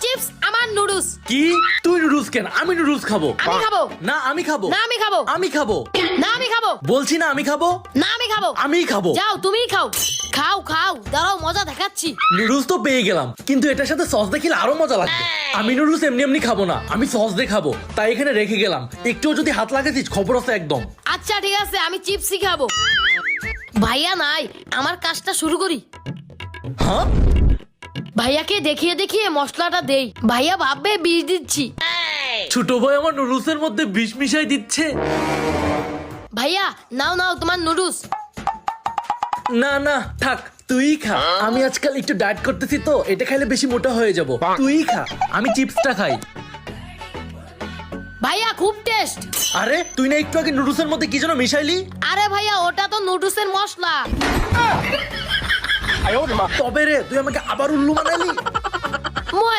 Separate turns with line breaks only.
Chips আমার noodles.
কি তুই নুডলস কেন? আমি নুডলস খাবো।
আমি খাবো।
না আমি খাবো।
না আমি খাবো।
আমি খাবো।
না আমি খাবো।
বলছি না আমি খাবো।
না আমি খাবো।
আমি খাবো।
যাও তুমিই খাও। খাও খাও, দাঁড়াও মজা দেখাচ্ছি।
নুডলস তো পেয়ে গেলাম, কিন্তু এটার সাথে সস দিয়ে খেলে আরো মজা লাগবে। আমি নুডলস এমনি এমনি খাবো না, আমি সস দিয়ে খাবো, তাই এখানে রেখে গেলাম। একটুও যদি হাত লাগাতিস খবর আছে একদম।
আচ্ছা ঠিক আছে, আমি চিপসই খাবো। ভাইয়া নাই, আমার কাজটা শুরু করি।
হ্যাঁ
ভাইয়াকে দেখিয়ে দেখিয়ে মশলাটা দেই, ভাইয়া ভাববে বিষ দিচ্ছি।
ছোট ভাই আমার নুডলসের মধ্যে বিষ মিশাই দিচ্ছে।
ভাইয়া নাও নাও তোমার নুডলস।
না না থাক, তুই খা। আমি আজকাল একটু ডায়েট করতেছি তো, এটা খাইলে বেশি মোটা হয়ে যাব। তুই খা, আমি চিপসটা খাই।
ভাইয়া খুব টেস্ট।
আরে তুই না একটু আগে নুডলসের মধ্যে কি যেন মিশাইলি?
আরে ভাইয়া ওটা তো নুডলসের মশলা।
তবে রে তুই আমাকে আবার উল্লু বানাইলি।